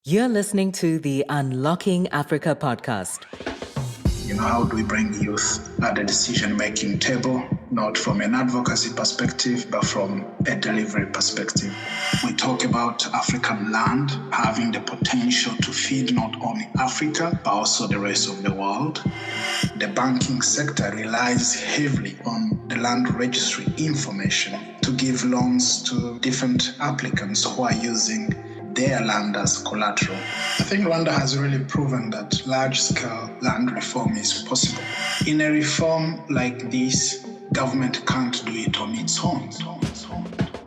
You're listening to the Unlocking Africa podcast. How do we bring youth at the decision-making table, not from an advocacy perspective, but from a delivery perspective? We talk about African land having the potential to feed not only Africa, but also the rest of the world. The banking sector relies heavily on the land registry information to give loans to different applicants who are using their land as collateral. I think Rwanda has really proven that large-scale land reform is possible. In a reform like this, government can't do it on its own.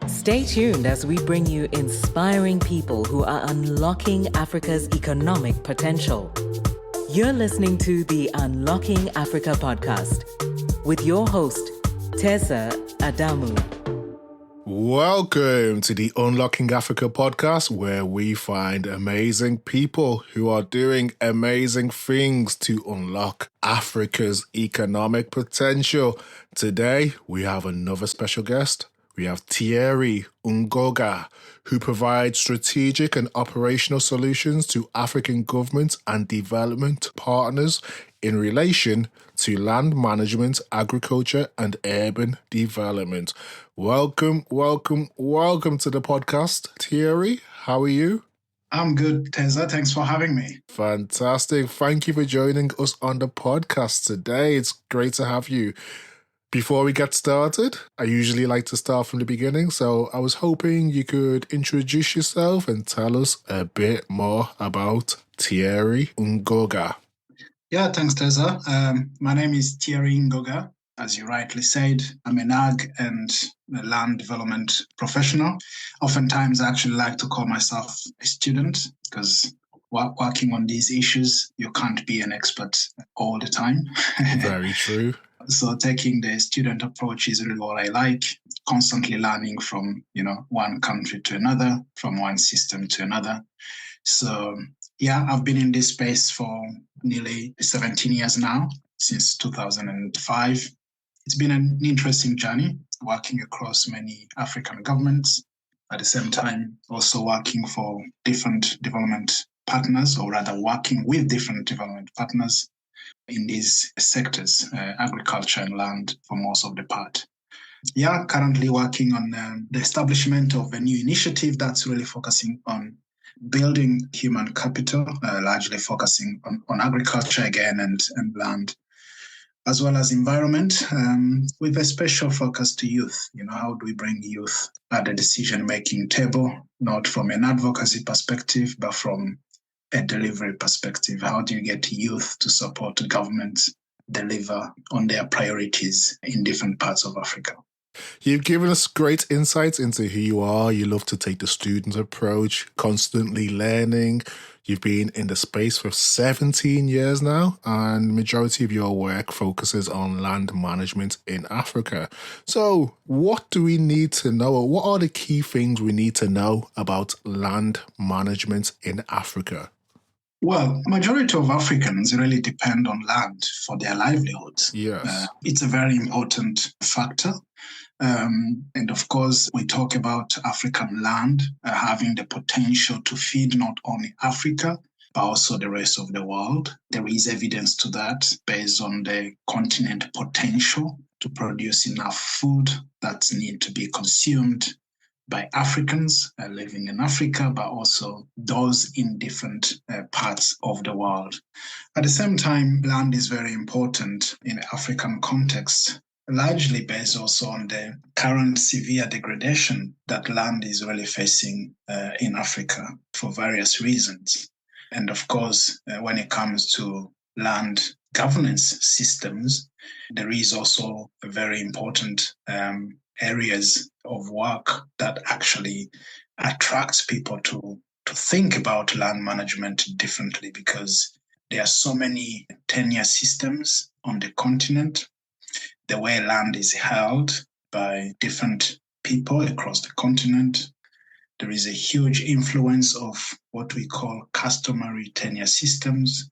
Stay tuned as we bring you inspiring people who are unlocking Africa's economic potential. You're listening to the Unlocking Africa podcast with your host, Tessa Adamu. Welcome to the Unlocking Africa podcast, where we find amazing people who are doing amazing things to unlock Africa's economic potential. Today, we have another special guest. We have Thierry Ngoga, who provides strategic and operational solutions to African governments and development partners in relation to land management, agriculture, and urban development. Welcome to the podcast, Thierry. How are you? I'm good, Tessa. Thanks for having me. Fantastic. Thank you for joining us on the podcast today. It's great to have you. Before we get started, I usually like to start from the beginning, so I was hoping you could introduce yourself and tell us a bit more about Thierry Ngoga. Yeah, thanks, Tessa. My name is Thierry Ngoga. As you rightly said, I'm an ag and a land development professional. Oftentimes, I actually like to call myself a student because working on these issues, you can't be an expert all the time. Very true. So taking the student approach is really what I like, constantly learning from, one country to another, from one system to another. So, yeah, I've been in this space for nearly 17 years now, since 2005. It's been an interesting journey, working across many African governments, at the same time also working for different development partners, or rather working with different development partners in these sectors, agriculture and land for most of the part. Yeah, currently working on the establishment of a new initiative that's really focusing on building human capital, largely focusing on agriculture again and land, as well as environment, with a special focus to youth. How do we bring youth at the decision-making table, not from an advocacy perspective, but from a delivery perspective? How do you get youth to support governments deliver on their priorities in different parts of Africa? You've given us great insights into who you are. You love to take the student approach, constantly learning. You've been in the space for 17 years now, and the majority of your work focuses on land management in Africa. So what do we need to know? Or what are the key things we need to know about land management in Africa? Well, majority of Africans really depend on land for their livelihoods. Yes. It's a very important factor. And of course, we talk about African land having the potential to feed not only Africa, but also the rest of the world. There is evidence to that based on the continent potential to produce enough food that need to be consumed by Africans living in Africa, but also those in different parts of the world. At the same time, land is very important in the African context, largely based also on the current severe degradation that land is really facing in Africa for various reasons. And of course, when it comes to land governance systems, there is also a very important areas of work that actually attracts people to think about land management differently, because there are so many tenure systems on the continent. The way land is held by different people across the continent. There is a huge influence of what we call customary tenure systems,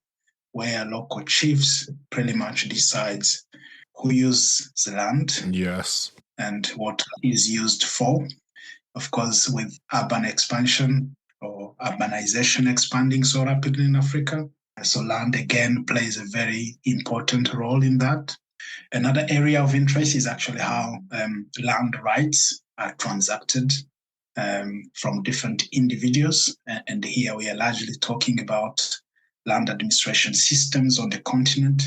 where local chiefs pretty much decides who uses the land. Yes. And what is used for. Of course, with urban expansion, or urbanization expanding so rapidly in Africa. So land again plays a very important role in that. Another area of interest is actually how land rights are transacted from different individuals. And here we are largely talking about land administration systems on the continent.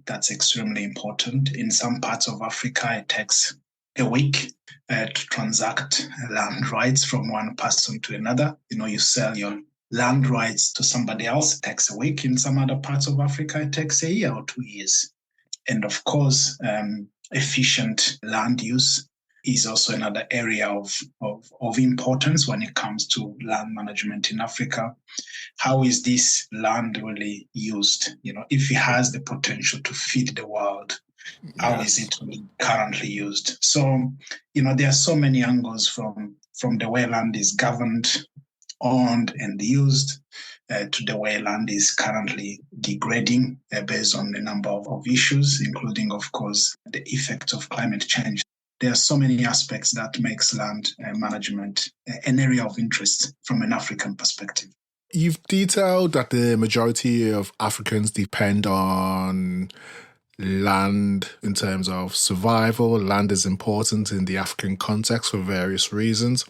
That's extremely important. In some parts of Africa, it takes a week to transact land rights from one person to another. You sell your land rights to somebody else, it takes a week. In some other parts of Africa, it takes a year or 2 years. And of course, efficient land use is also another area of importance when it comes to land management in Africa. How is this land really used? If it has the potential to feed the world, how is it really currently used? So, there are so many angles from the way land is governed, owned, and used to the way land is currently degrading based on a number of issues, including, of course, the effects of climate change. There are so many aspects that makes land management an area of interest from an African perspective. You've detailed that the majority of Africans depend on land in terms of survival. Land is important in the African context for various reasons.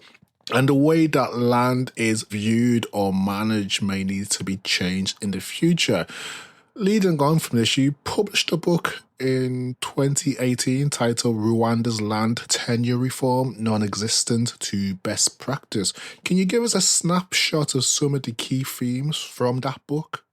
And the way that land is viewed or managed may need to be changed in the future. Leading on from this, you published a book in 2018 titled Rwanda's Land Tenure Reform, Non-existent to Best Practice. Can you give us a snapshot of some of the key themes from that book?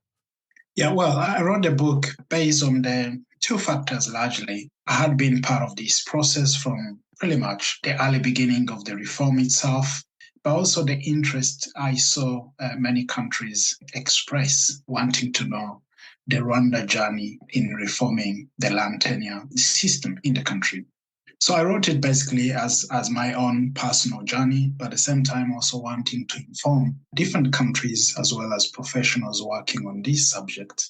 Yeah, well, I wrote the book based on the two factors largely. I had been part of this process from pretty much the early beginning of the reform itself, but also the interest I saw many countries express wanting to know the Rwanda journey in reforming the land tenure system in the country. So I wrote it basically as my own personal journey, but at the same time also wanting to inform different countries as well as professionals working on this subject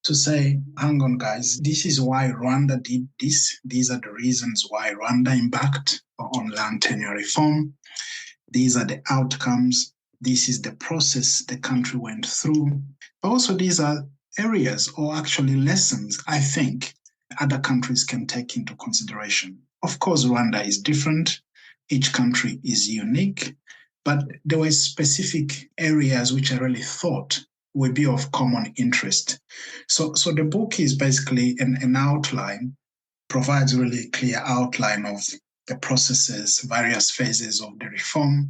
to say, hang on guys, this is why Rwanda did this. These are the reasons why Rwanda embarked on land tenure reform. These are the outcomes. This is the process the country went through. But also these are areas or actually lessons I think other countries can take into consideration. Of course, Rwanda is different. Each country is unique, but there were specific areas which I really thought would be of common interest. So the book is basically an outline, provides really clear outline of the processes, various phases of the reform.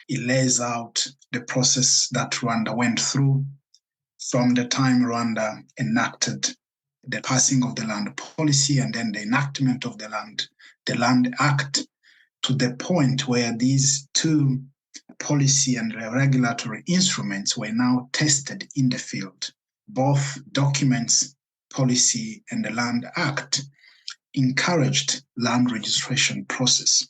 It lays out the process that Rwanda went through from the time Rwanda enacted the passing of the land policy and then the enactment of the Land Act, to the point where these two policy and regulatory instruments were now tested in the field. Both documents, policy, and the Land Act encouraged land registration process.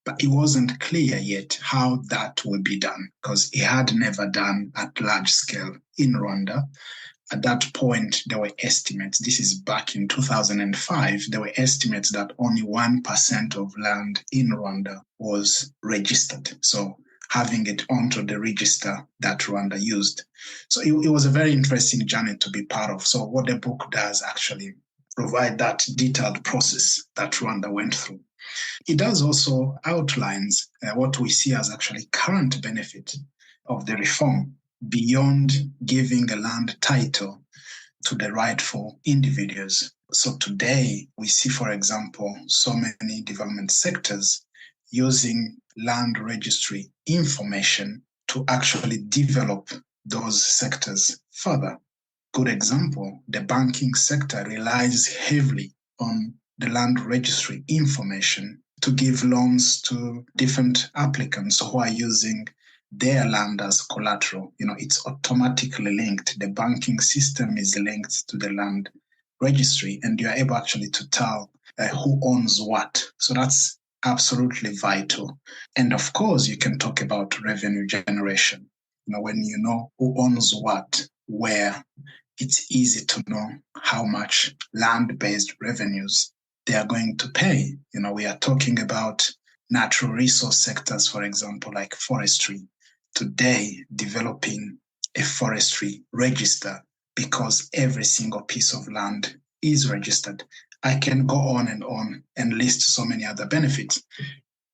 But it wasn't clear yet how that would be done because it had never done at large scale in Rwanda. At that point, there were estimates. This is back in 2005. There were estimates that only 1% of land in Rwanda was registered. So having it onto the register that Rwanda used. So it was a very interesting journey to be part of. So what the book does actually provide that detailed process that Rwanda went through. It does also outlines what we see as actually current benefit of the reform beyond giving a land title to the rightful individuals. So today we see, for example, so many development sectors using land registry information to actually develop those sectors further. Good example, the banking sector relies heavily on the land registry information to give loans to different applicants who are using their land as collateral. It's automatically linked. The banking system is linked to the land registry, and you're able actually to tell who owns what. So that's absolutely vital. And of course, you can talk about revenue generation. When you know who owns what, where, it's easy to know how much land-based revenues they are going to pay. We are talking about natural resource sectors, for example, like forestry. today developing a forestry register because every single piece of land is registered. I can go on and list so many other benefits.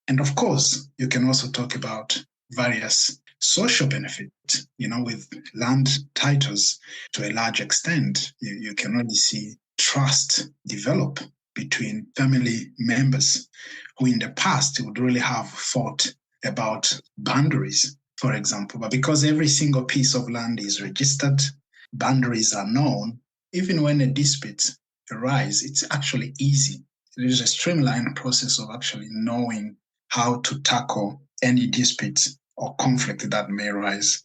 And of course, you can also talk about various social benefits, with land titles to a large extent. You can really see trust develop between family members who in the past would really have fought about boundaries, for example. But because every single piece of land is registered, boundaries are known, even when a dispute arises, it's actually easy. There is a streamlined process of actually knowing how to tackle any disputes or conflict that may rise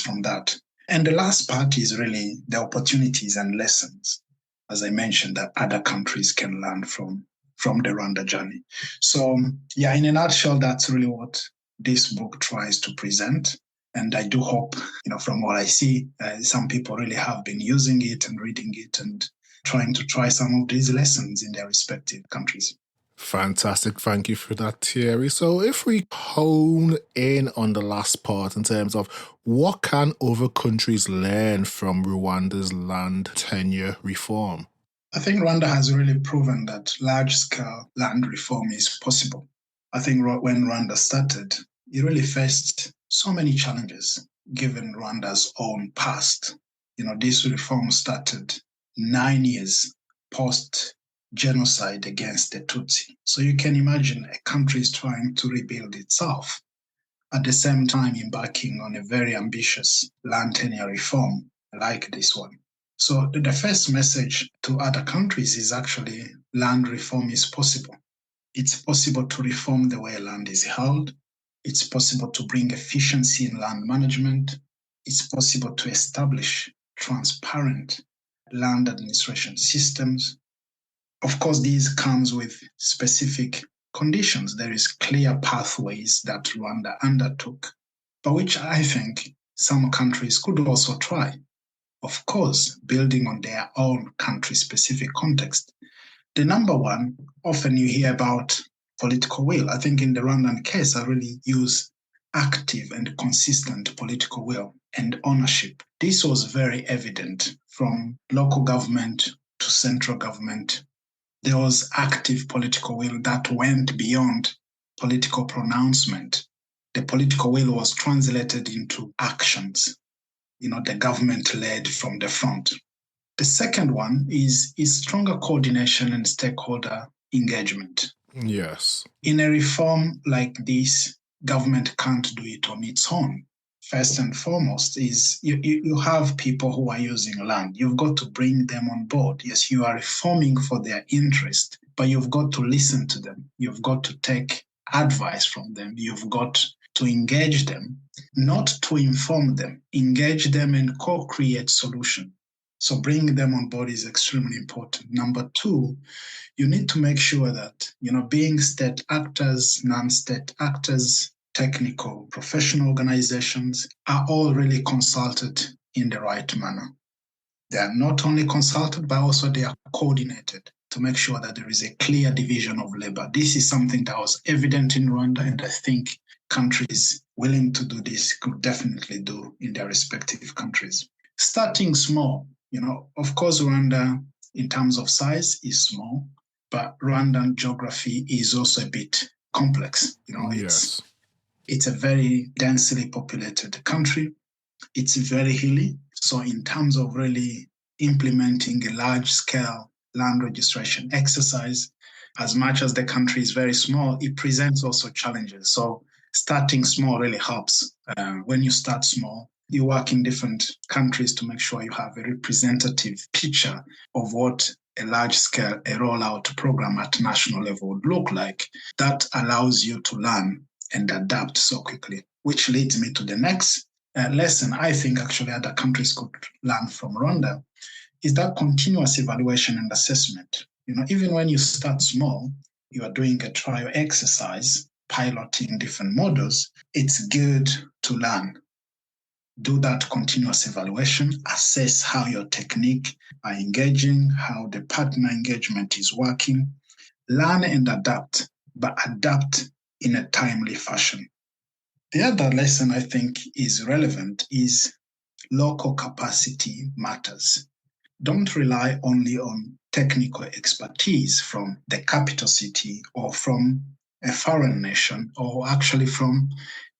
from that. And the last part is really the opportunities and lessons, as I mentioned, that other countries can learn from the Rwanda journey. So, in a nutshell, that's really what this book tries to present. And I do hope, from what I see, some people really have been using it and reading it and trying to try some of these lessons in their respective countries. Fantastic. Thank you for that, Thierry. So if we hone in on the last part in terms of what can other countries learn from Rwanda's land tenure reform? I think Rwanda has really proven that large-scale land reform is possible. I think when Rwanda started, it really faced so many challenges given Rwanda's own past. This reform started 9 years post-genocide against the Tutsi. So you can imagine a country is trying to rebuild itself, at the same time embarking on a very ambitious land tenure reform like this one. So the first message to other countries is actually land reform is possible. It's possible to reform the way land is held. It's possible to bring efficiency in land management. It's possible to establish transparent land administration systems. Of course, these comes with specific conditions. There is clear pathways that Rwanda undertook, but which I think some countries could also try. Of course, building on their own country-specific context. The number one, often you hear about political will. I think in the Rwandan case, I really use active and consistent political will and ownership. This was very evident from local government to central government. There was active political will that went beyond political pronouncement. The political will was translated into actions. The government led from the front. The second one is stronger coordination and stakeholder engagement. Yes. In a reform like this, government can't do it on its own. First and foremost is you have people who are using land. You've got to bring them on board. Yes, you are reforming for their interest, but you've got to listen to them. You've got to take advice from them. You've got to engage them, not to inform them. Engage them and co-create solutions. So bringing them on board is extremely important. Number two, you need to make sure that, being state actors, non-state actors, technical, professional organizations are all really consulted in the right manner. They are not only consulted, but also they are coordinated to make sure that there is a clear division of labor. This is something that was evident in Rwanda, and I think countries willing to do this could definitely do in their respective countries. Starting small, of course, Rwanda, in terms of size, is small, but Rwandan geography is also a bit complex. Yes. It's a very densely populated country. It's very hilly. So in terms of really implementing a large-scale land registration exercise, as much as the country is very small, it presents also challenges. So starting small really helps. When you start small, you work in different countries to make sure you have a representative picture of what a large-scale, a rollout program at national level would look like. That allows you to learn and adapt so quickly, which leads me to the next lesson I think actually other countries could learn from Rwanda is that continuous evaluation and assessment. Even when you start small, you are doing a trial exercise, piloting different models, it's good to learn. Do that continuous evaluation, assess how your technique are engaging, how the partner engagement is working. Learn and adapt, but adapt in a timely fashion. The other lesson I think is relevant is local capacity matters. Don't rely only on technical expertise from the capital city or from a foreign nation or actually from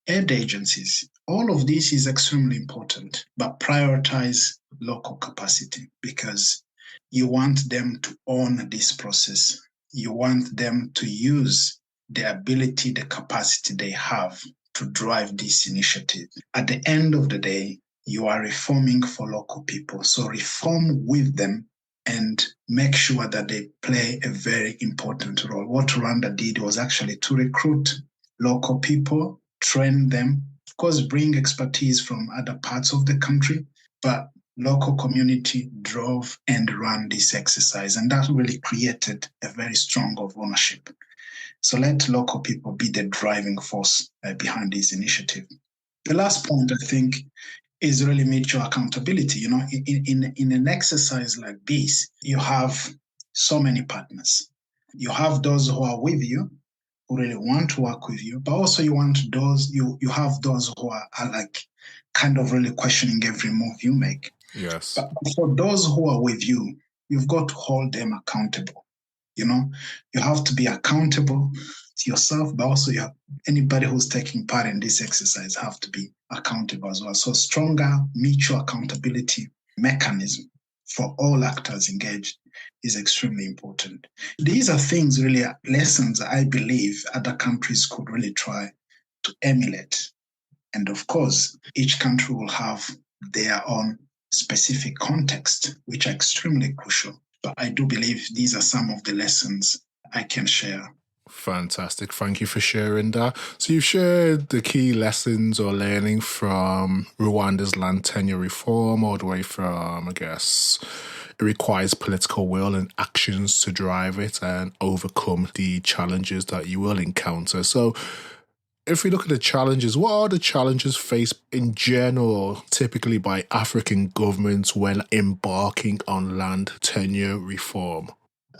aid agencies. All of this is extremely important, but prioritize local capacity because you want them to own this process. You want them to use the ability, the capacity they have to drive this initiative. At the end of the day, you are reforming for local people. So reform with them and make sure that they play a very important role. What Rwanda did was actually to recruit local people, train them, of course, bring expertise from other parts of the country, but local community drove and ran this exercise. And that really created a very strong of ownership. So let local people be the driving force behind this initiative. The last point, I think, is really mutual accountability. You know, in an exercise like this, you have so many partners. You have those who are with you, who really want to work with you, but also you have those who are like kind of really questioning every move you make. Yes. But for those who are with you, you've got to hold them accountable. You know, you have to be accountable to yourself, but also anybody who's taking part in this exercise have to be accountable as well. So stronger mutual accountability mechanism for all actors engaged is extremely important. These are things, really, lessons I believe other countries could really try to emulate. And of course, each country will have their own specific context, which are extremely crucial. But I do believe these are some of the lessons I can share. Fantastic. Thank you for sharing that. So you've shared the key lessons or learning from Rwanda's land tenure reform all the way from, I guess, it requires political will and actions to drive it and overcome the challenges that you will encounter. So if we look at the challenges, what are the challenges faced in general, typically by African governments when embarking on land tenure reform?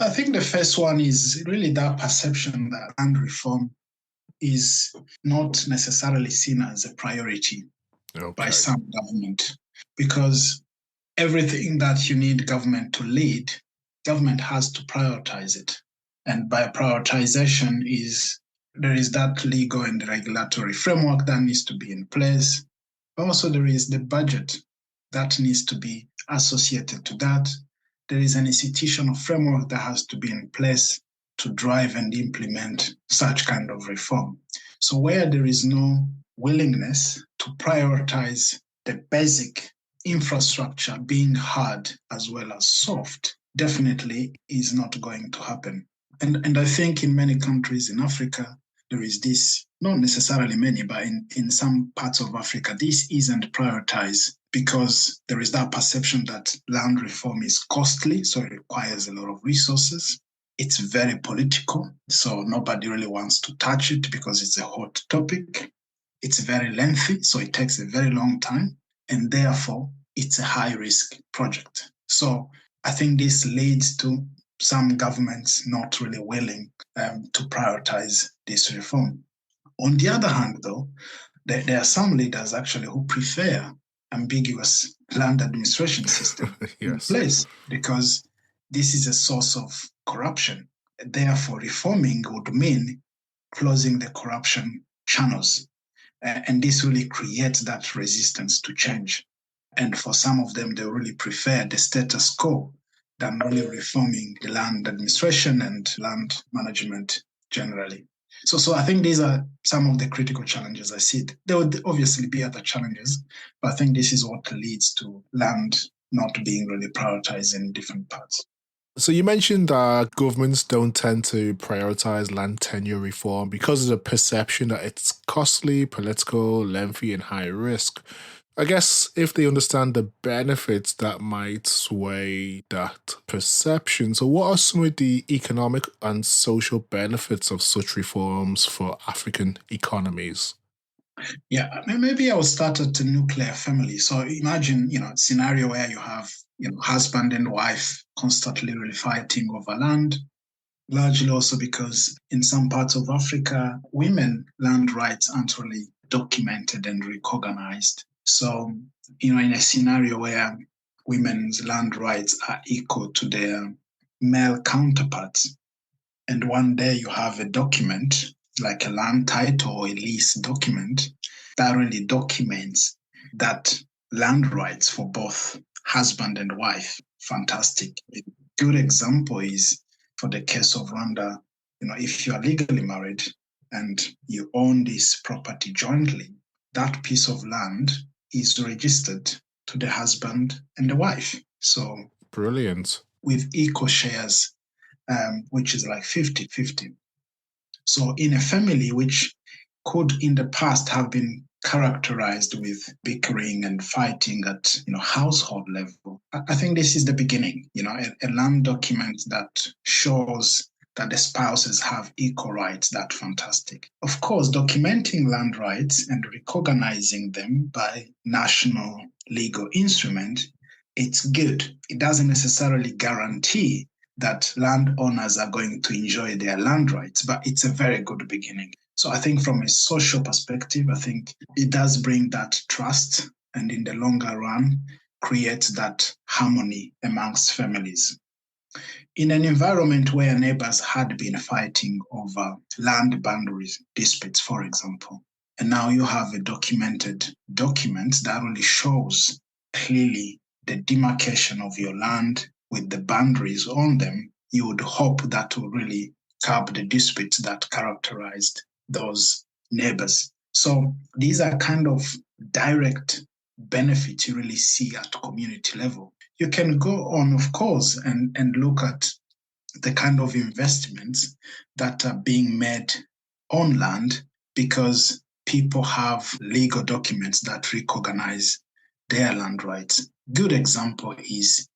I think the first one is really that perception that land reform is not necessarily seen as a priority by some government, because everything that you need government to lead, government has to prioritize it. And by prioritization there is that legal and regulatory framework that needs to be in place. Also, there is the budget that needs to be associated to that. There is an institutional framework that has to be in place to drive and implement such kind of reform. So where there is no willingness to prioritize the basic infrastructure being hard as well as soft, definitely is not going to happen. And I think in many countries in Africa, there is this, not necessarily many, but in some parts of Africa, this isn't prioritized because there is that perception that land reform is costly, so it requires a lot of resources. It's very political, so nobody really wants to touch it because it's a hot topic. It's very lengthy, so it takes a very long time, and therefore it's a high-risk project. So I think this leads to some governments not really willing to prioritize this reform. On the other hand, though, there are some leaders actually who prefer ambiguous land administration system in place because this is a source of corruption. Therefore, reforming would mean closing the corruption channels. And this really creates that resistance to change. And for some of them, they really prefer the status quo than really reforming the land administration and land management generally. So I think these are some of the critical challenges I see. There would obviously be other challenges, but I think this is what leads to land not being really prioritized in different parts. So you mentioned that governments don't tend to prioritize land tenure reform because of the perception that it's costly, political, lengthy, and high risk. I guess if they understand the benefits that might sway that perception, so what are some of the economic and social benefits of such reforms for African economies? Yeah, maybe I'll start at the nuclear family. So imagine, a scenario where you have, husband and wife constantly really fighting over land, largely also because in some parts of Africa, women land rights aren't really documented and recognized. So, in a scenario where women's land rights are equal to their male counterparts, and one day you have a document, like a land title or a lease document, that really documents that land rights for both husband and wife. Fantastic. A good example is for the case of Rwanda. If you are legally married and you own this property jointly, that piece of land is registered to the husband and the wife. So brilliant. With equal shares, which is like 50-50. So in a family which could in the past have been characterized with bickering and fighting at household level, I think this is the beginning. A land document that shows that the spouses have equal rights. That's fantastic. Of course, documenting land rights and recognizing them by national legal instrument, it's good. It doesn't necessarily guarantee that landowners are going to enjoy their land rights, but it's a very good beginning. So I think from a social perspective, I think it does bring that trust, and in the longer run, creates that harmony amongst families. In an environment where neighbors had been fighting over land boundaries disputes, for example, and now you have a documented document that really shows clearly the demarcation of your land with the boundaries on them, you would hope that will really curb the disputes that characterized those neighbors. So these are kind of direct benefits you really see at community level. You can go on, of course, and look at the kind of investments that are being made on land because people have legal documents that recognize their land rights. Good example is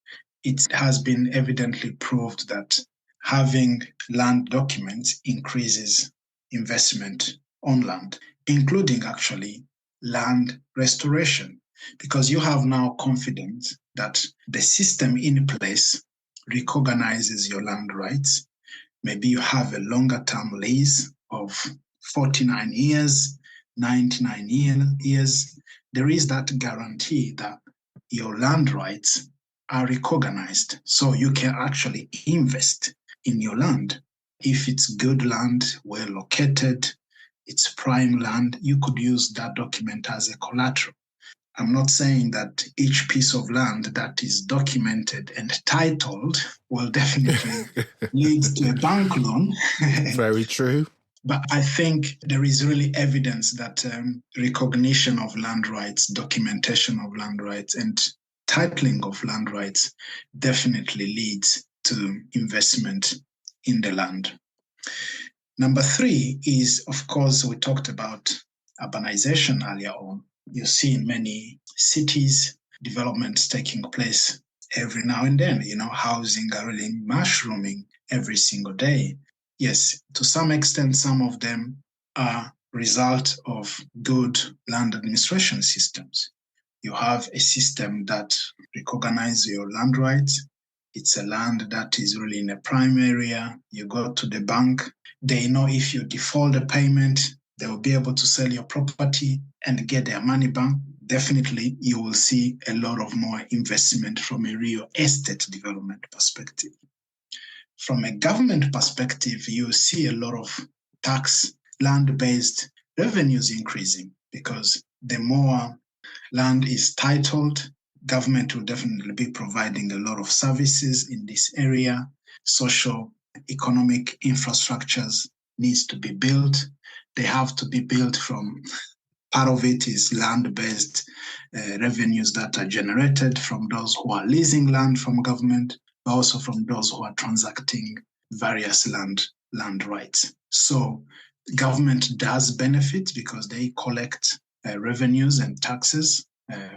it has been evidently proved that having land documents increases investment on land, including actually land restoration, because you have now confidence that the system in place recognizes your land rights. Maybe you have a longer term lease of 49 years, 99 years. There is that guarantee that your land rights are recognized. So you can actually invest in your land. If it's good land, well located, it's prime land, you could use that document as a collateral. I'm not saying that each piece of land that is documented and titled will definitely lead to a bank loan. Very true. But I think there is really evidence that recognition of land rights, documentation of land rights, and titling of land rights definitely leads to investment in the land. Number 3 is, of course, we talked about urbanization earlier on. You see in many cities, developments taking place every now and then, housing are really mushrooming every single day. Yes, to some extent, some of them are result of good land administration systems. You have a system that recognizes your land rights. It's a land that is really in a prime area. You go to the bank. They know if you default a payment, they will be able to sell your property and get their money back. Definitely, you will see a lot of more investment from a real estate development perspective. From a government perspective, you see a lot of tax land-based revenues increasing because the more land is titled, government will definitely be providing a lot of services in this area. Social, economic infrastructures needs to be built. They have to be built from, part of it is land-based revenues that are generated from those who are leasing land from government, but also from those who are transacting various land rights. So government does benefit because they collect revenues and taxes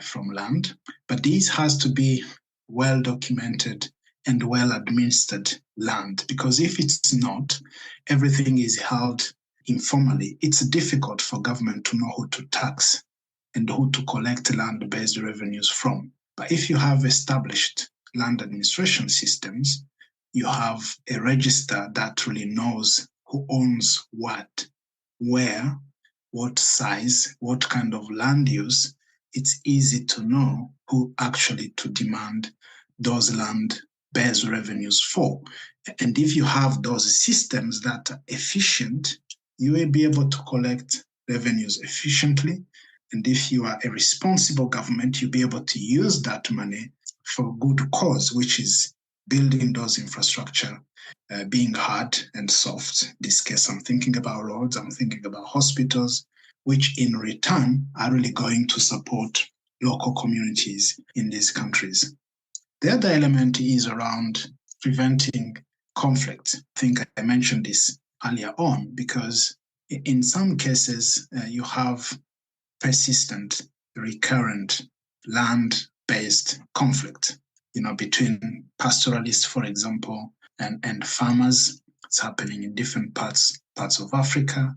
from land, but this has to be well documented and well administered land, because if it's not, everything is held informally. It's difficult for government to know who to tax and who to collect land-based revenues from. But if you have established land administration systems, you have a register that really knows who owns what, where, what size, what kind of land use, it's easy to know who actually to demand those land-based revenues for. And if you have those systems that are efficient, you will be able to collect revenues efficiently. And if you are a responsible government, you'll be able to use that money for a good cause, which is building those infrastructure, being hard and soft. In this case, I'm thinking about roads, I'm thinking about hospitals, which in return are really going to support local communities in these countries. The other element is around preventing conflict. I think I mentioned this earlier on, because in some cases, you have persistent, recurrent land-based conflict, between pastoralists, for example, and farmers. It's happening in different parts of Africa.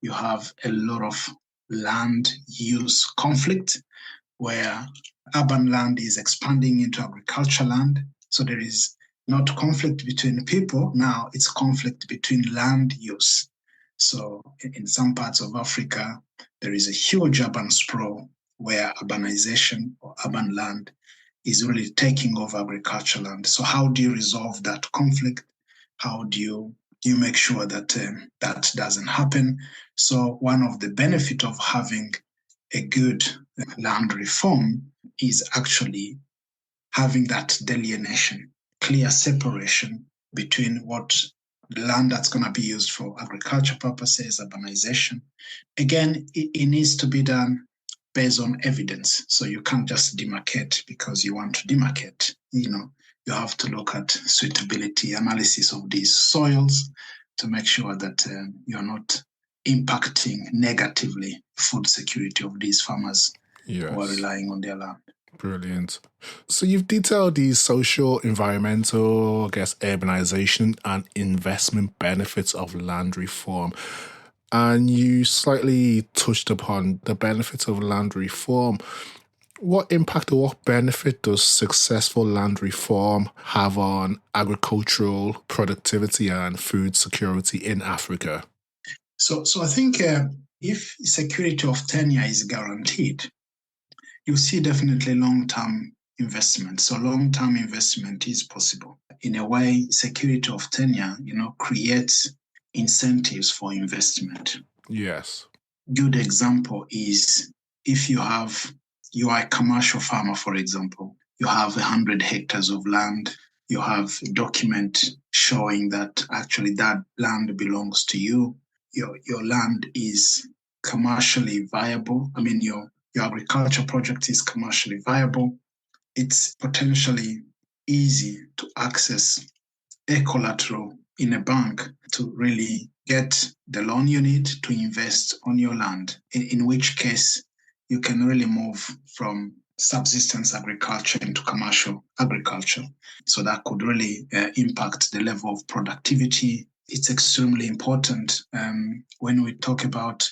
You have a lot of land use conflict where urban land is expanding into agricultural land. So there is not conflict between people, now it's conflict between land use. So in some parts of Africa, there is a huge urban sprawl where urbanization or urban land is really taking over agricultural land. So how do you resolve that conflict? How do you make sure that that doesn't happen? So one of the benefits of having a good land reform is actually having that delineation, clear separation between what the land that's going to be used for agriculture purposes, urbanization. Again, it needs to be done based on evidence. So you can't just demarcate because you want to demarcate. You have to look at suitability analysis of these soils to make sure that you're not impacting negatively food security of these farmers who are relying on their land. Brilliant. So you've detailed these social, environmental, urbanization and investment benefits of land reform. And you slightly touched upon the benefits of land reform. What impact or what benefit does successful land reform have on agricultural productivity and food security in Africa? So I think if security of tenure is guaranteed, you see definitely long-term investment. So long-term investment is possible. In a way, security of tenure, creates incentives for investment. Yes. Good example is if you are a commercial farmer, for example, you have 100 hectares of land, you have a document showing that actually that land belongs to you, your land is commercially viable. I mean, your agriculture project is commercially viable. It's potentially easy to access a collateral in a bank to really get the loan you need to invest on your land, in which case you can really move from subsistence agriculture into commercial agriculture. So that could really impact the level of productivity. It's extremely important when we talk about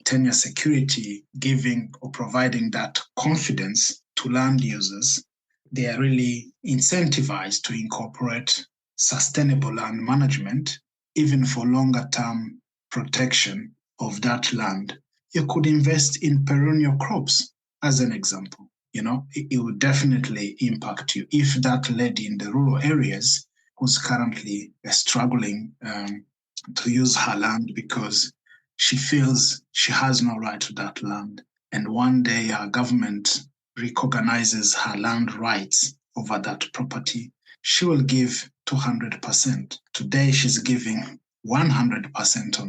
tenure security, giving or providing that confidence to land users. They are really incentivized to incorporate sustainable land management, even for longer term protection of that land. You could invest in perennial crops, as an example. It would definitely impact you if that lady in the rural areas who's currently struggling to use her land because she feels she has no right to that land. And one day our government recognizes her land rights over that property, she will give 200%. Today she's giving 100%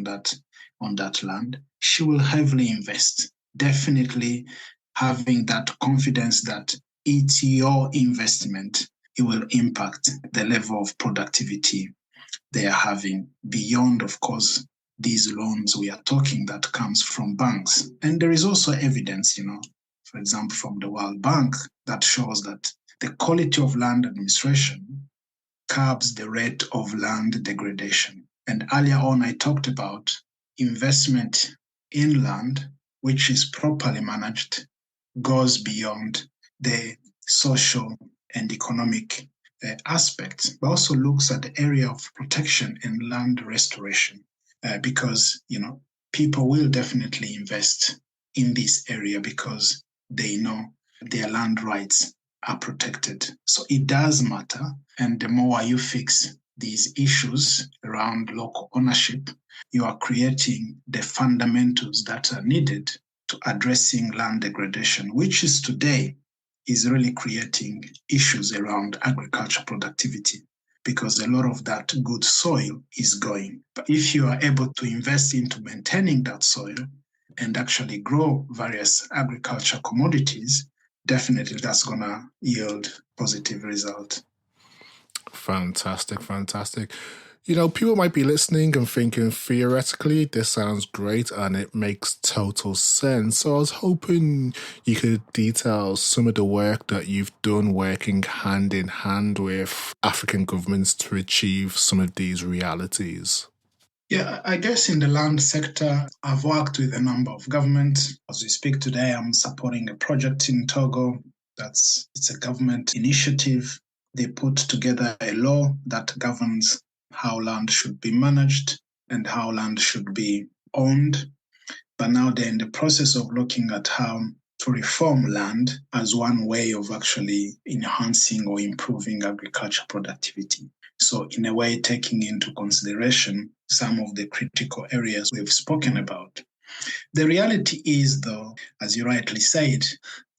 on that land. She will heavily invest, definitely having that confidence that it's your investment. It will impact the level of productivity they are having beyond, of course, these loans we are talking that comes from banks. And there is also evidence, for example, from the World Bank that shows that the quality of land administration curbs the rate of land degradation. And earlier on, I talked about investment in land, which is properly managed, goes beyond the social and economic aspects, but also looks at the area of protection and land restoration. Because, people will definitely invest in this area because they know their land rights are protected. So it does matter. And the more you fix these issues around local ownership, you are creating the fundamentals that are needed to addressing land degradation, which is today is really creating issues around agriculture productivity because a lot of that good soil is going. But if you are able to invest into maintaining that soil and actually grow various agriculture commodities, definitely that's going to yield positive result. Fantastic, fantastic. You know, people might be listening and thinking, theoretically, this sounds great and it makes total sense. So I was hoping you could detail some of the work that you've done working hand in hand with African governments to achieve some of these realities. Yeah, I guess in the land sector, I've worked with a number of governments. As we speak today, I'm supporting a project in Togo. It's a government initiative. They put together a law that governs how land should be managed and how land should be owned. But now they're in the process of looking at how to reform land as one way of actually enhancing or improving agriculture productivity. So in a way, taking into consideration some of the critical areas we've spoken about. The reality is, though, as you rightly said,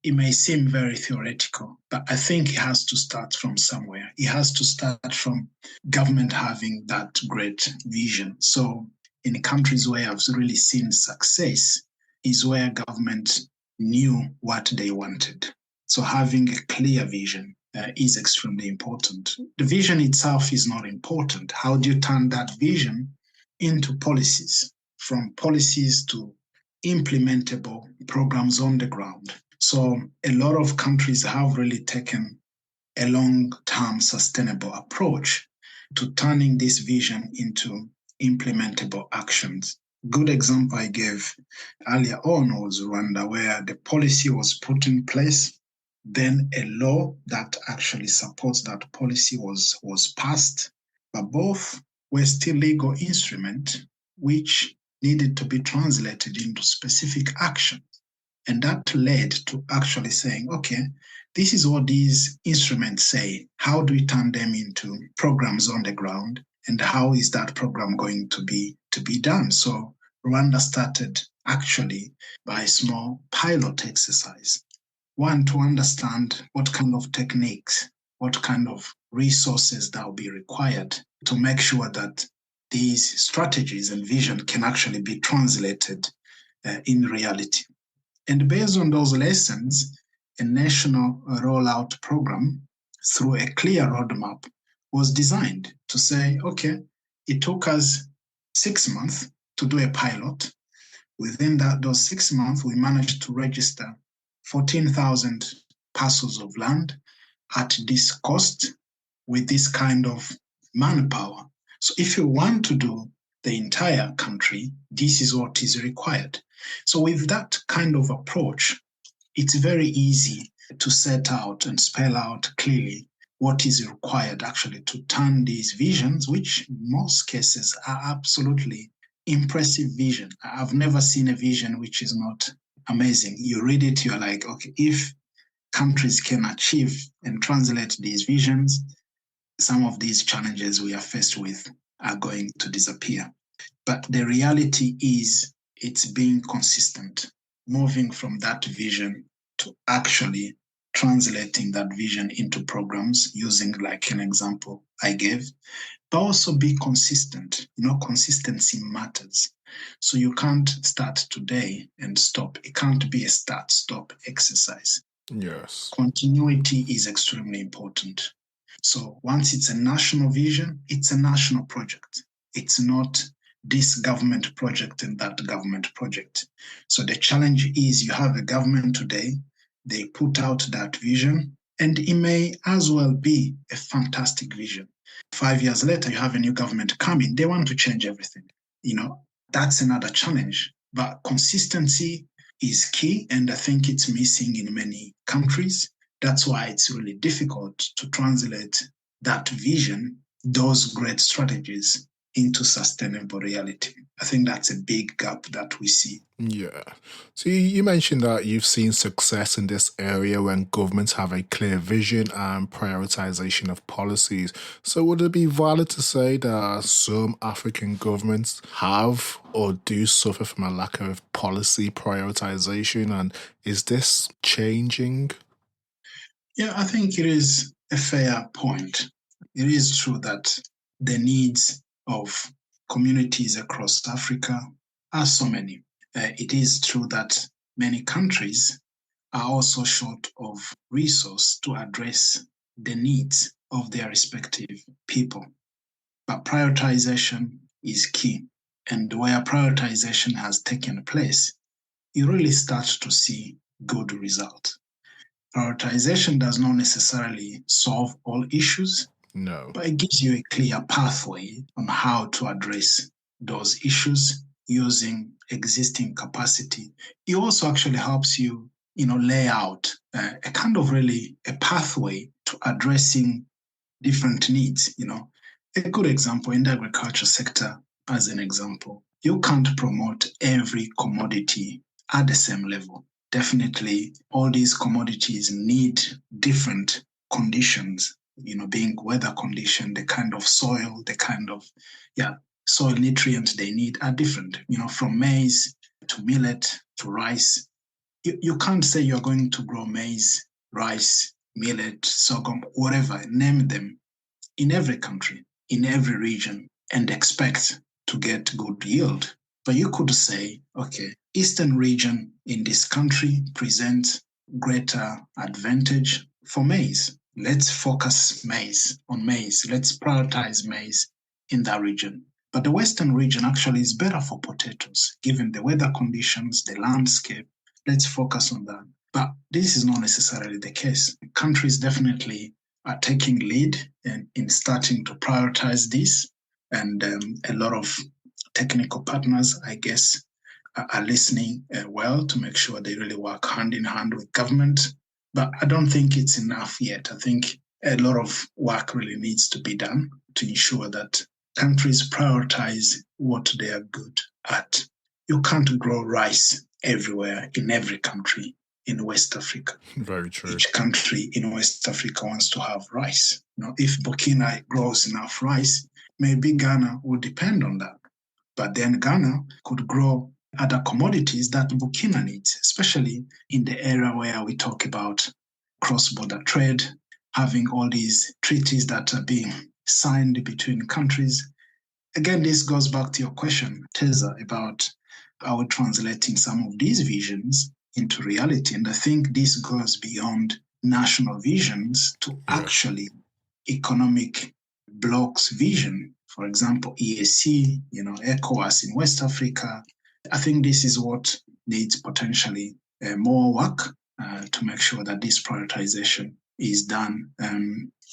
it may seem very theoretical, but I think it has to start from somewhere. It has to start from government having that great vision. So in countries where I've really seen success is where government knew what they wanted. So having a clear vision is extremely important. The vision itself is not important. How do you turn that vision into policies, from policies to implementable programs on the ground? So a lot of countries have really taken a long-term sustainable approach to turning this vision into implementable actions. Good example I gave earlier on was Rwanda, where the policy was put in place, then a law that actually supports that policy was passed, but both were still legal instruments which needed to be translated into specific action. And that led to actually saying, okay, this is what these instruments say. How do we turn them into programs on the ground? And how is that program going to be done? So Rwanda started actually by a small pilot exercise. One, to understand what kind of techniques, what kind of resources that will be required to make sure that these strategies and vision can actually be translated in reality. And based on those lessons, a national rollout program through a clear roadmap was designed to say, okay, it took us 6 months to do a pilot. Within those 6 months, we managed to register 14,000 parcels of land at this cost with this kind of manpower. So if you want to do the entire country, this is what is required. So with that kind of approach, it's very easy to set out and spell out clearly what is required actually to turn these visions, which in most cases are absolutely impressive vision. I've never seen a vision which is not amazing. You read it, you're like, okay, if countries can achieve and translate these visions, some of these challenges we are faced with are going to disappear. But the reality is it's being consistent, moving from that vision to actually translating that vision into programs using like an example I gave, but also be consistent. Consistency matters. So you can't start today and stop. It can't be a start-stop exercise. Yes. Continuity is extremely important. So once it's a national vision, it's a national project. It's not this government project and that government project. So the challenge is you have a government today, they put out that vision, and it may as well be a fantastic vision. 5 years later, you have a new government coming, they want to change everything. That's another challenge. But consistency is key, and I think it's missing in many countries. That's why it's really difficult to translate that vision, those great strategies, into sustainable reality. I think that's a big gap that we see. Yeah. So you mentioned that you've seen success in this area when governments have a clear vision and prioritization of policies. So would it be valid to say that some African governments have or do suffer from a lack of policy prioritization? And is this changing? Yeah, I think it is a fair point. It is true that the needs of communities across Africa are so many. It is true that many countries are also short of resource to address the needs of their respective people. But prioritization is key. And where prioritization has taken place, you really start to see good results. Prioritization does not necessarily solve all issues, No. but it gives you a clear pathway on how to address those issues using existing capacity. It also actually helps you, lay out a kind of really a pathway to addressing different needs. A good example in the agriculture sector, as an example, you can't promote every commodity at the same level. Definitely, all these commodities need different conditions, being weather condition, the kind of soil, the kind of, soil nutrients they need are different, from maize to millet to rice. You can't say you're going to grow maize, rice, millet, sorghum, whatever, name them, in every country, in every region, and expect to get good yield. But you could say, okay, Eastern region in this country presents greater advantage for maize. Let's focus on maize. Let's prioritize maize in that region. But the Western region actually is better for potatoes, given the weather conditions, the landscape. Let's focus on that. But this is not necessarily the case. Countries definitely are taking lead in starting to prioritize this. And a lot of technical partners, I guess, are listening well to make sure they really work hand in hand with government. But I don't think it's enough yet. I think a lot of work really needs to be done to ensure that countries prioritize what they are good at. You can't grow rice everywhere in every country in West Africa. Very true. Each country in West Africa wants to have rice. If Burkina grows enough rice, maybe Ghana will depend on that. But then Ghana could grow other commodities that Burkina needs, especially in the area where we talk about cross-border trade, having all these treaties that are being signed between countries. Again, this goes back to your question, Teza, about are we translating some of these visions into reality? And I think this goes beyond national visions to actually economic blocs vision. For example, EAC, ECOWAS in West Africa. I think this is what needs potentially more work to make sure that this prioritization is done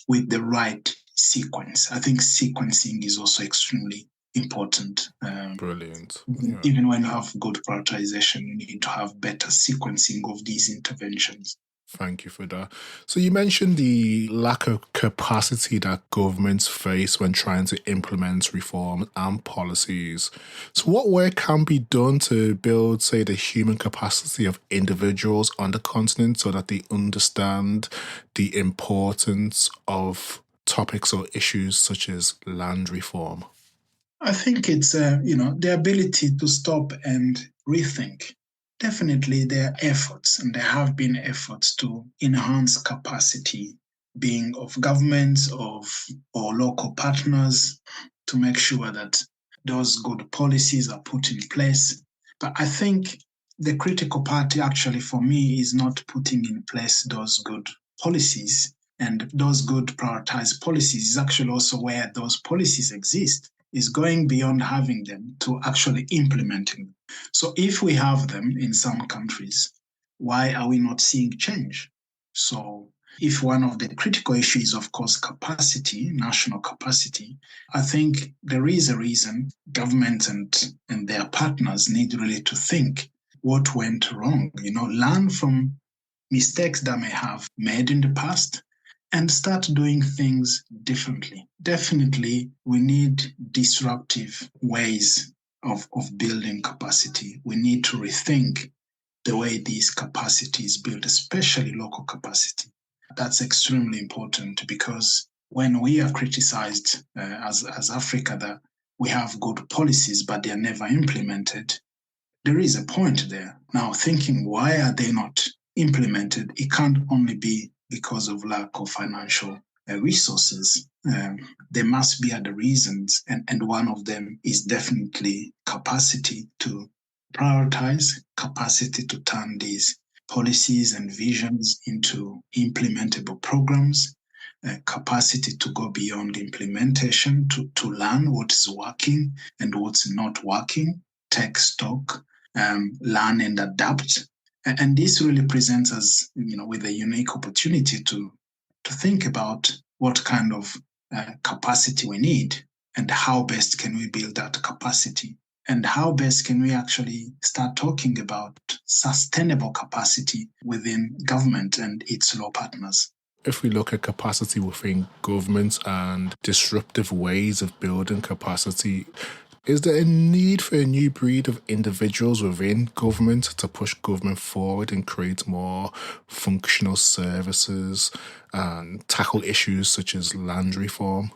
with the right sequence. I think sequencing is also extremely important. Brilliant. Even when you have good prioritization, you need to have better sequencing of these interventions. Thank you for that. So you mentioned the lack of capacity that governments face when trying to implement reforms and policies. So what work can be done to build, say, the human capacity of individuals on the continent so that they understand the importance of topics or issues such as land reform? I think it's, the ability to stop and rethink. Definitely there are efforts, and there have been efforts to enhance capacity, being of governments or local partners, to make sure that those good policies are put in place. But I think the critical part actually for me is not putting in place those good policies, and those good prioritized policies is actually also where those policies exist, is going beyond having them to actually implementing them. So if we have them in some countries, why are we not seeing change? So if one of the critical issues is, of course, capacity, national capacity, I think there is a reason governments and their partners need really to think what went wrong, learn from mistakes that may have made in the past, and start doing things differently. Definitely, we need disruptive ways of building capacity. We need to rethink the way these capacities build, especially local capacity. That's extremely important because when we are criticized as Africa that we have good policies, but they are never implemented, there is a point there. Now, thinking, why are they not implemented? It can't only be because of lack of financial resources. There must be other reasons, and one of them is definitely capacity to prioritize, capacity to turn these policies and visions into implementable programs, capacity to go beyond implementation, to learn what is working and what's not working, take stock, learn and adapt. And this really presents us, with a unique opportunity to think about what kind of capacity we need and how best can we build that capacity and how best can we actually start talking about sustainable capacity within government and its law partners. If we look at capacity within governments and disruptive ways of building capacity, is there a need for a new breed of individuals within government to push government forward and create more functional services and tackle issues such as land reform?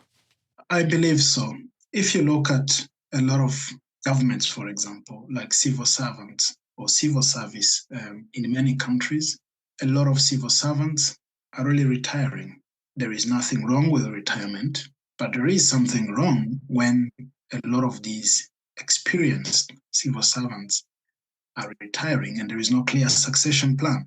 I believe so. If you look at a lot of governments, for example, like civil servants or civil service in many countries, a lot of civil servants are really retiring. There is nothing wrong with retirement, but there is something wrong when a lot of these experienced civil servants are retiring and there is no clear succession plan,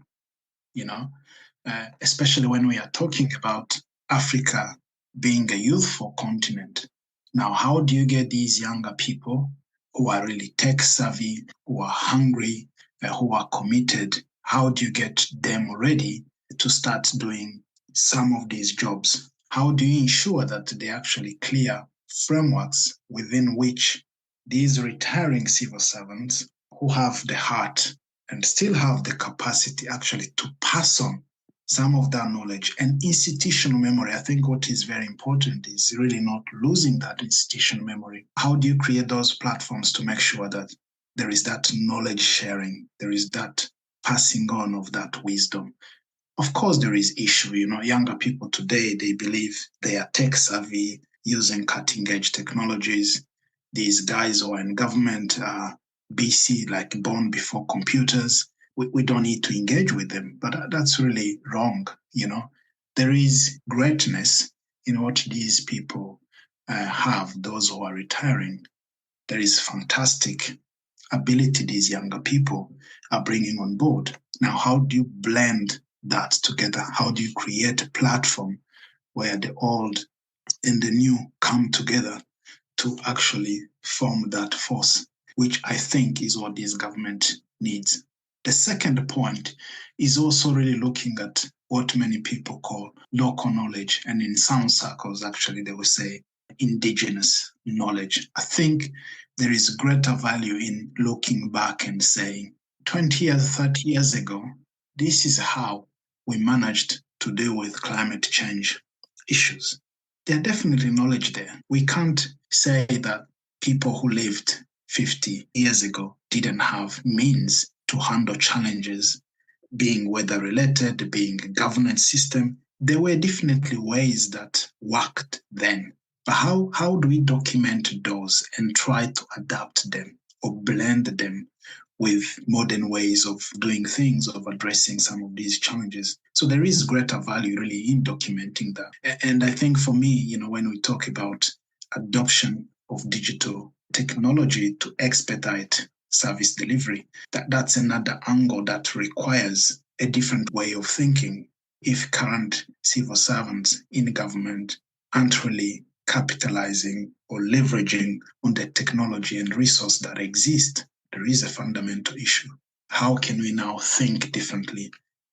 especially when we are talking about Africa being a youthful continent. Now, how do you get these younger people who are really tech savvy, who are hungry, who are committed? How do you get them ready to start doing some of these jobs? How do you ensure that they actually clear frameworks within which these retiring civil servants who have the heart and still have the capacity actually to pass on some of that knowledge and institutional memory? I think what is very important is really not losing that institutional memory. How do you create those platforms to make sure that there is that knowledge sharing, there is that passing on of that wisdom? Of course, there is issue. Younger people today, they believe they are tech savvy, using cutting edge technologies. These guys who are in government are BC, like born before computers. We don't need to engage with them, but that's really wrong. There is greatness in what these people have, those who are retiring. There is fantastic ability these younger people are bringing on board. Now, how do you blend that together? How do you create a platform where the old and the new come together to actually form that force, which I think is what this government needs? The second point is also really looking at what many people call local knowledge. And in some circles, actually, they will say indigenous knowledge. I think there is greater value in looking back and saying, 20 years, 30 years ago, this is how we managed to deal with climate change issues. There's definitely knowledge there. We can't say that people who lived 50 years ago didn't have means to handle challenges, being weather-related, being a governance system. There were definitely ways that worked then. But how do we document those and try to adapt them or blend them with modern ways of doing things, of addressing some of these challenges? So there is greater value really in documenting that. And I think for me, when we talk about adoption of digital technology to expedite service delivery, that's another angle that requires a different way of thinking. If current civil servants in government aren't really capitalizing or leveraging on the technology and resource that exist, there is a fundamental issue. How can we now think differently?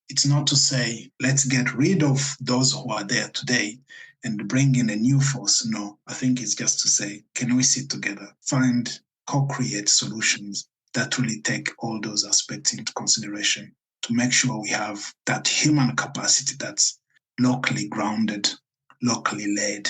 It's not to say, let's get rid of those who are there today and bring in a new force. No, I think it's just to say, can we sit together, find, co-create solutions that really take all those aspects into consideration to make sure we have that human capacity that's locally grounded, locally led,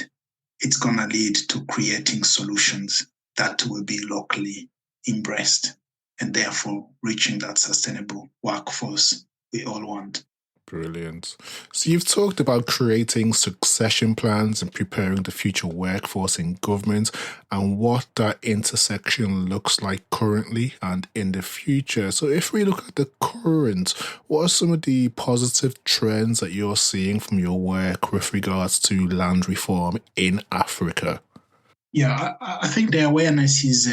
it's going to lead to creating solutions that will be locally embraced and therefore reaching that sustainable workforce we all want. Brilliant. So you've talked about creating succession plans and preparing the future workforce in government and what that intersection looks like currently and in the future. So if we look at the current, what are some of the positive trends that you're seeing from your work with regards to land reform in Africa? Yeah, I think the awareness is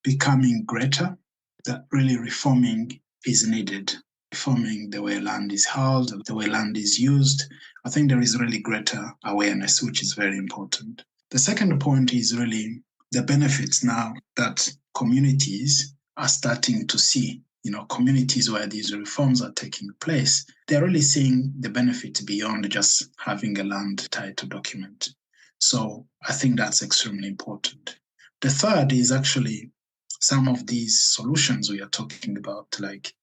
becoming greater, that really reforming is needed. Reforming the way land is held, the way land is used. I think there is really greater awareness, which is very important. The second point is really the benefits now that communities are starting to see. Communities where these reforms are taking place, they're really seeing the benefit beyond just having a land title document. So I think that's extremely important. The third is actually some of these solutions we are talking about, like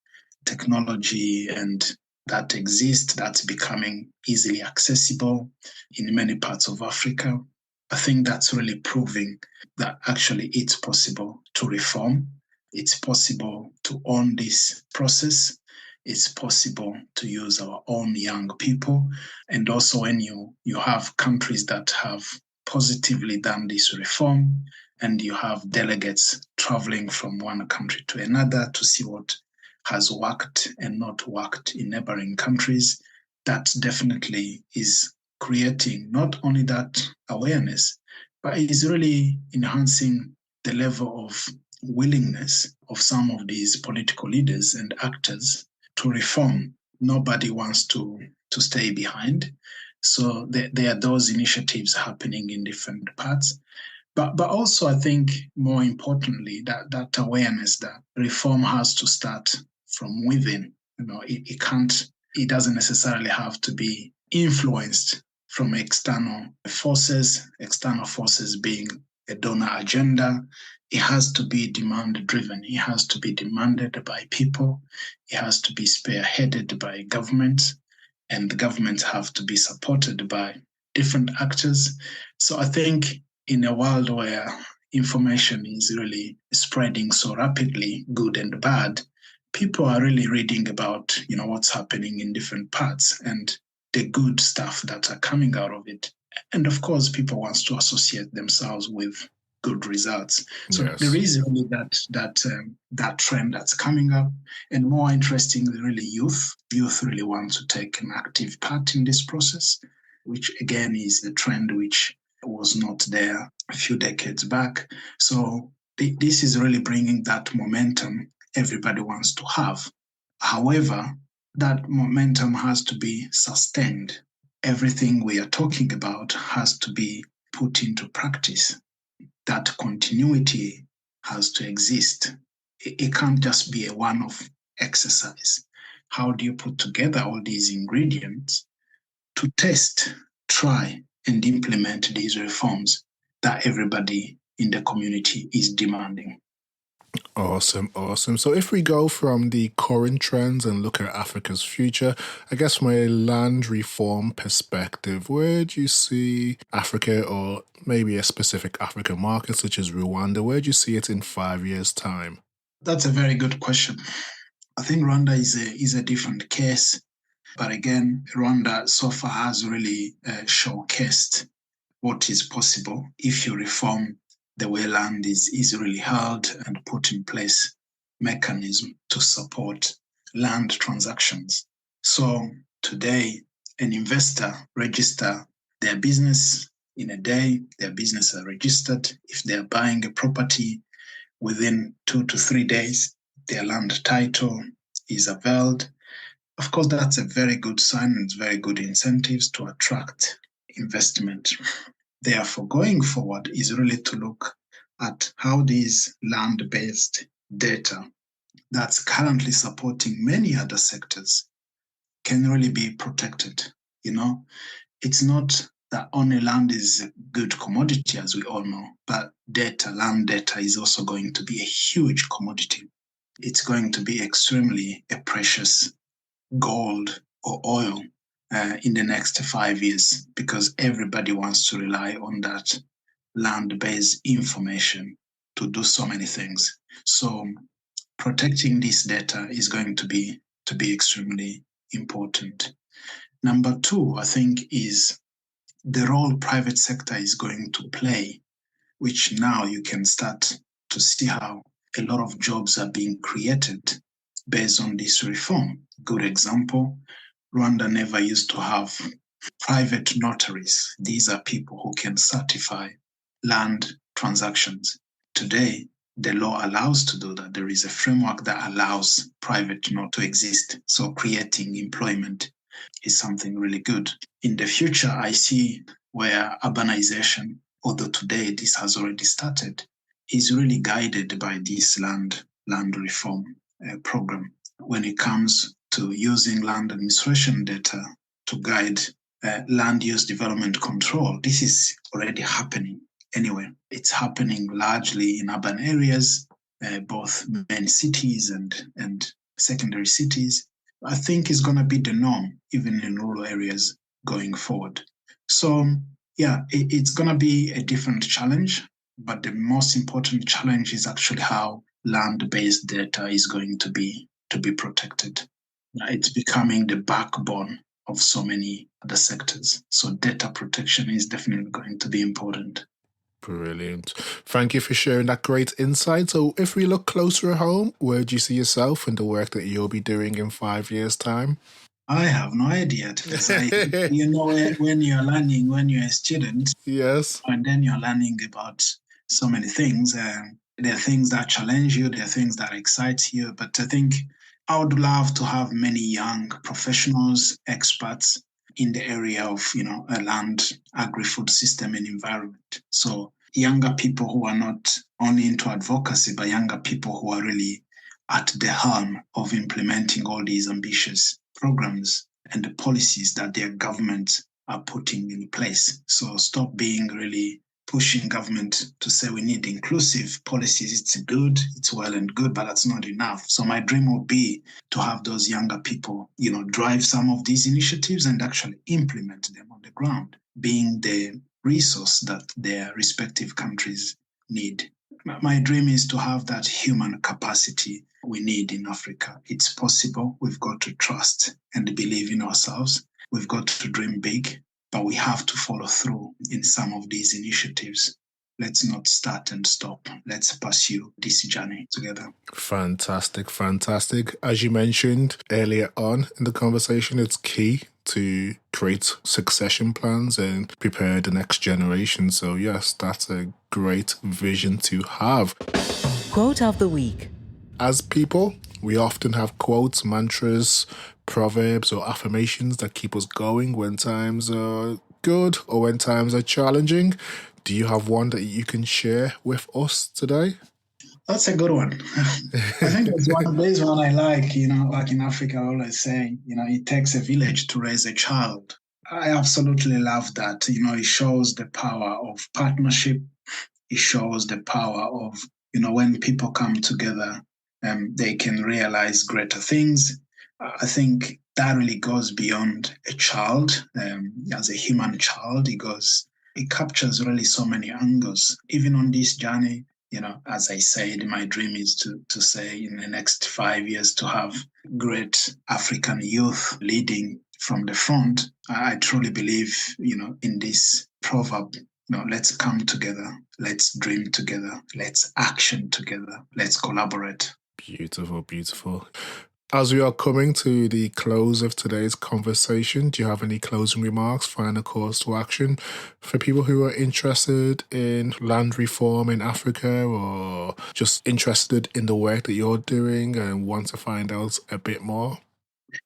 technology and that exist, that's becoming easily accessible in many parts of Africa. I think that's really proving that actually it's possible to reform. It's possible to own this process. It's possible to use our own young people. And also when you have countries that have positively done this reform and you have delegates traveling from one country to another to see what has worked and not worked in neighboring countries, that definitely is creating not only that awareness, but is really enhancing the level of willingness of some of these political leaders and actors to reform. Nobody wants to stay behind. So there are those initiatives happening in different parts. But also, I think more importantly, that awareness that reform has to start from within. It doesn't necessarily have to be influenced from external forces being a donor agenda. It has to be demand driven. It has to be demanded by people. It has to be spearheaded by governments, and the governments have to be supported by different actors. So I think in a world where information is really spreading so rapidly, good and bad, people are really reading about, what's happening in different parts and the good stuff that are coming out of it. And of course, people want to associate themselves with good results. So Yes. there is really that trend that's coming up. And more interestingly, really youth really want to take an active part in this process, which again is a trend which was not there a few decades back. So this is really bringing that momentum everybody wants to have. However, that momentum has to be sustained. Everything we are talking about has to be put into practice. That continuity has to exist. It can't just be a one-off exercise. How do you put together all these ingredients to test, try, and implement these reforms that everybody in the community is demanding? Awesome. So if we go from the current trends and look at Africa's future, I guess from a land reform perspective, where do you see Africa, or maybe a specific African market such as Rwanda, where do you see it in 5 years' time? That's a very good question. I think Rwanda is a different case. But again, Rwanda so far has really showcased what is possible if you reform the way land is really held and put in place mechanism to support land transactions. So today, an investor register their business in a day, their business are registered. If they're buying a property within 2 to 3 days, their land title is availed. Of course, that's a very good sign and very good incentives to attract investment. Therefore, going forward is really to look at how these land-based data that's currently supporting many other sectors can really be protected. It's not that only land is a good commodity, as we all know, but land data is also going to be a huge commodity. It's going to be extremely a precious gold or oil in the next 5 years, because everybody wants to rely on that land-based information to do so many things. So protecting this data is going to be extremely important. Number two, I think, is the role private sector is going to play, which now you can start to see how a lot of jobs are being created based on this reform. Good example, Rwanda never used to have private notaries. These are people who can certify land transactions. Today, the law allows to do that. There is a framework that allows private not to exist. So creating employment is something really good. In the future, I see where urbanization, although today this has already started, is really guided by this land reform program when it comes to using land administration data to guide land use development control. This is already happening anyway. It's happening largely in urban areas, both main cities and secondary cities. I think is going to be the norm, even in rural areas going forward. So, yeah, it's going to be a different challenge, but the most important challenge is actually how land-based data is going to be protected. It's becoming the backbone of so many other sectors. So data protection is definitely going to be important. Brilliant. Thank you for sharing that great insight. So if we look closer at home, where do you see yourself in the work that you'll be doing in 5 years' time? I have no idea. When you're learning, when you're a student, yes, and then you're learning about so many things. There are things that challenge you, there are things that excite you. But I think I would love to have many young professionals, experts in the area of, a land, agri-food system and environment. So younger people who are not only into advocacy, but younger people who are really at the helm of implementing all these ambitious programs and the policies that their governments are putting in place. So stop being really pushing government to say we need inclusive policies. It's good, it's well and good, but that's not enough. So my dream would be to have those younger people, drive some of these initiatives and actually implement them on the ground, being the resource that their respective countries need. My dream is to have that human capacity we need in Africa. It's possible. We've got to trust and believe in ourselves. We've got to dream big, but we have to follow through in some of these initiatives. Let's not start and stop. Let's pursue this journey together. Fantastic. As you mentioned earlier on in the conversation, it's key to create succession plans and prepare the next generation. So yes, that's a great vision to have. Quote of the week. As people, we often have quotes, mantras, proverbs or affirmations that keep us going when times are good or when times are challenging. Do you have one that you can share with us today? That's a good one. I think there's one I like, like in Africa, I always say, it takes a village to raise a child. I absolutely love that. It shows the power of partnership. It shows the power of, when people come together, they can realize greater things. I think that really goes beyond a child. As a human child, it captures really so many angles. Even on this journey, as I said, my dream is to say in the next 5 years to have great African youth leading from the front. I truly believe, in this proverb, let's come together, let's dream together, let's action together, let's collaborate. Beautiful. As we are coming to the close of today's conversation, do you have any closing remarks, final calls to action for people who are interested in land reform in Africa or just interested in the work that you're doing and want to find out a bit more?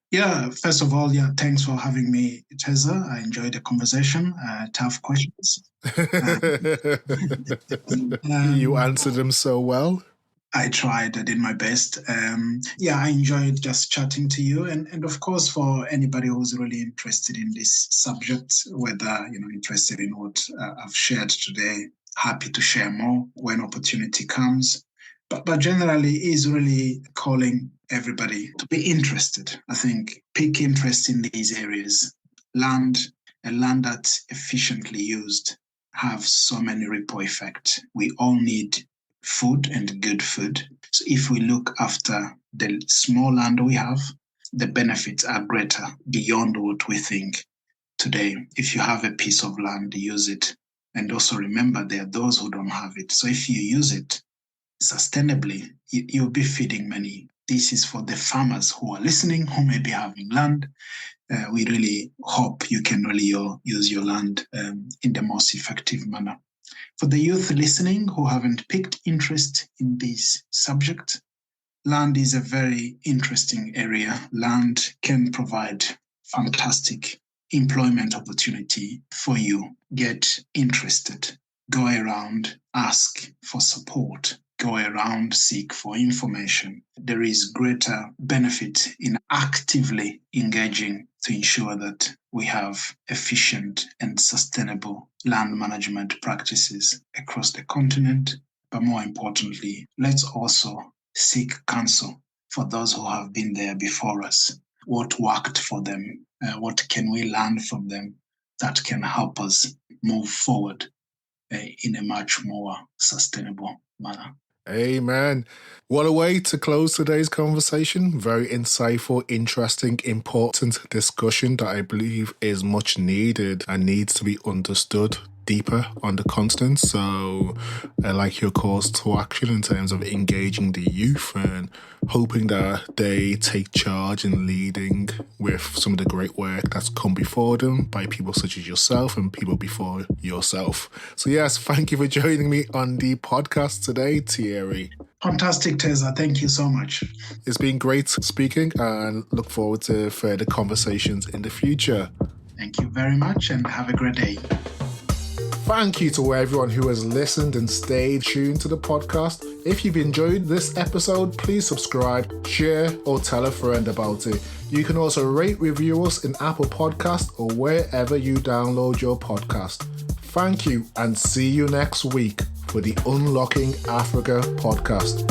Yeah, first of all, thanks for having me, Teza. I enjoyed the conversation. Tough questions. You answered them so well. I tried. I did my best. I enjoyed just chatting to you. And of course, for anybody who's really interested in this subject, whether, interested in what I've shared today, happy to share more when opportunity comes. But generally is really calling everybody to be interested. I think pick interest in these areas. a land that's efficiently used, have so many ripple effects. We all need food and good food. So if we look after the small land we have, the benefits are greater beyond what we think today. If you have a piece of land, use it. And also remember, there are those who don't have it. So if you use it sustainably, you'll be feeding many. This is for the farmers who are listening, who may be having land. We really hope you can really use your land in the most effective manner. For the youth listening who haven't picked interest in this subject, land is a very interesting area. Land can provide fantastic employment opportunity for you. Get interested. Go around, ask for support. Go around, seek for information. There is greater benefit in actively engaging to ensure that we have efficient and sustainable land management practices across the continent. But more importantly, let's also seek counsel for those who have been there before us. What worked for them? What can we learn from them that can help us move forward in a much more sustainable manner? Amen. What a way to close today's conversation. Very insightful, interesting, important discussion that I believe is much needed and needs to be understood deeper on the continent. So I like your calls to action in terms of engaging the youth and hoping that they take charge in leading with some of the great work that's come before them by people such as yourself and people before yourself. So yes, thank you for joining me on the podcast today, Thierry. Fantastic, Teza. Thank you so much. It's been great speaking and look forward to further conversations in the future. Thank you very much and have a great day. Thank you to everyone who has listened and stayed tuned to the podcast. If you've enjoyed this episode, please subscribe, share, or tell a friend about it. You can also rate, review us in Apple Podcasts or wherever you download your podcast. Thank you and see you next week for the Unlocking Africa podcast.